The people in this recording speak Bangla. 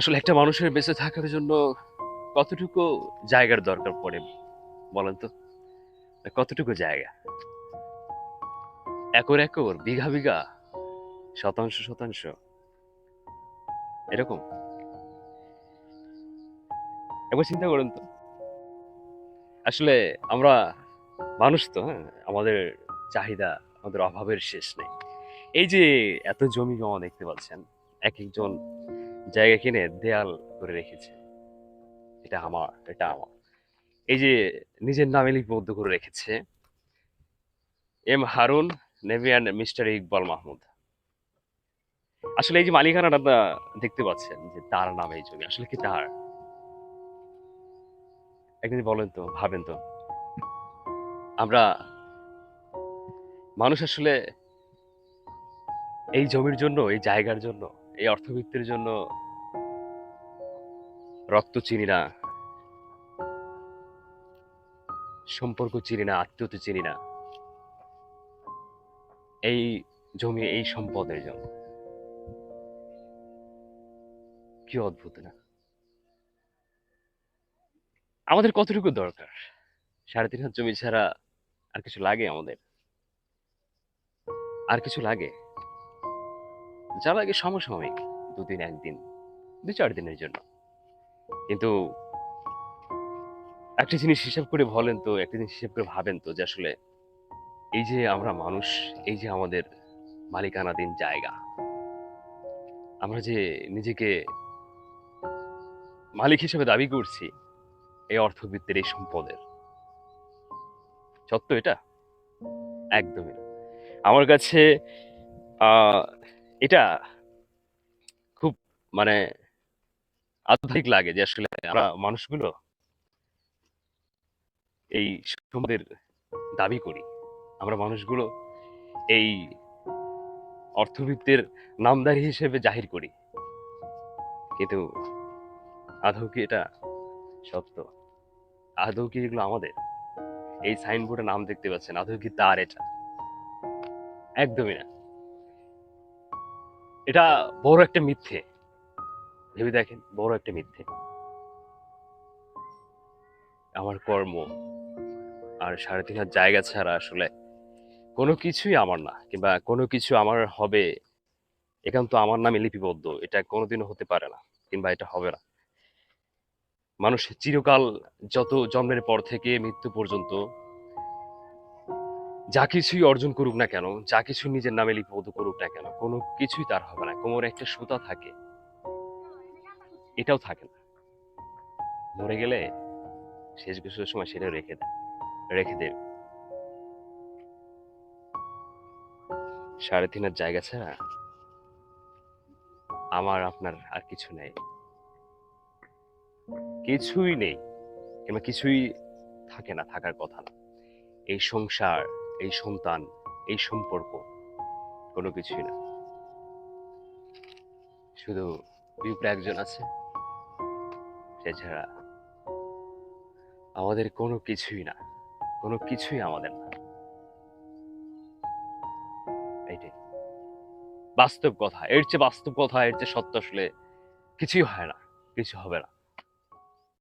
আসলে একটা মানুষের বেঁচে থাকার জন্য কতটুকু জায়গার দরকার পড়ে বলেন তো? কতটুকু জায়গা? একর একর, বিঘা বিঘা, শতাংশ শতাংশ, এরকম? একবার চিন্তা করেন তো। আসলে আমরা মানুষ তো, হ্যাঁ, আমাদের চাহিদা, আমাদের অভাবের শেষ নেই। এই যে এত জমি জমা দেখতে পাচ্ছেন, এক একজন জায়গা কিনে দেয়াল করে রেখেছে, এটা আমার, এটা আমার। এই যে নিজের নামে লিপিবদ্ধ করে রেখেছে M Harun, navy and mister Iqbal Mahmud. আসলে এই যে মালিকানাটা দেখতে পাচ্ছেন যে তার নামে এই জমি, আসলে কি তার? একদিন বলেন তো, ভাবেন তো। আমরা মানুষ আসলে এই জমির জন্য, এই জায়গার জন্য, এই অর্থবিত্তের জন্য রক্ত চিনি না, সম্পর্ক চিনি না, আত্মীয়তা চিনি না, এই জমি, এই সম্পদের জন্য। কি অদ্ভুত না? আমাদের কতটুকু দরকার? 3.5 হাত জমি ছাড়া আর কিছু লাগে আমাদের? আর কিছু লাগে? যা লাগে সমসাময়িক, দুদিন, একদিন, 2-4 দিনের জন্য। কিন্তু একটা জিনিস হিসাব করে বলেন তো, একটা জিনিস হিসাব করে ভাবেন তো, যে আসলে এই যে আমরা মানুষ, এই যে আমাদের মালিকানাধীন জায়গা, আমরা যে নিজেকে মালিক হিসেবে দাবি করছি এই অর্থবিত্তের, এই সম্পদের, সত্য এটা? একদমই না। আমার কাছে আহ এটা খুব, মানে, আধ্যাত্মিক লাগে যে আসলে আমরা মানুষগুলো এই সম্পদের দাবি করি। আমরা মানুষগুলো এই অর্থবিত্তের নামদারি হিসেবে জাহির করি, কিন্তু আদৌ কি এটা সত্য? আদৌ কি এগুলো আমাদের? এই সাইনবোর্ডে নাম দেখতে পাচ্ছেন, আদৌ কি তার এটা? একদমই না। এটা বড় একটা মিথ্যে। ভেবে দেখেন, বড় একটা মিথ্যে। আমার কর্ম আর 3.5 হাত জায়গা ছাড়া আসলে কোনো কিছুই আমার না, কিংবা কোনো কিছু আমার হবে একান্ত আমার নামে লিপিবদ্ধ, এটা কোনোদিনও হতে পারে না, কিংবা এটা হবে না। মানুষ চিরকাল, যত জন্মের পর থেকে মৃত্যু পর্যন্ত, যা কিছুই অর্জন করুক না কেন, যা কিছু নিজের নামে লিপিবদ্ধ করুক না কেন, কোনো কিছুই তার হবে না। কোমরে একটা সুতা থাকে, এটাও থাকে না। মরে গেলে শেষ গোসলের সময় সেটা রেখে দেবে। 3.5 হাত জায়গা ছাড়া আমার আপনার আর কিছু নেই, কিছুই নেই, কিংবা কিছুই থাকে না, থাকার কথা না। এই সংসার, এই সন্তান, এই সম্পর্ক, কোনো কিছুই না। শুধু বিউপরে একজন আছে, সে ছাড়া আমাদের কোনো কিছুই না, কোনো কিছুই আমাদের না। এইটাই বাস্তব কথা। এর চেয়ে বাস্তব কথা, এর চেয়ে সত্য আসলে কিছুই হয় না, কিছু হবে না।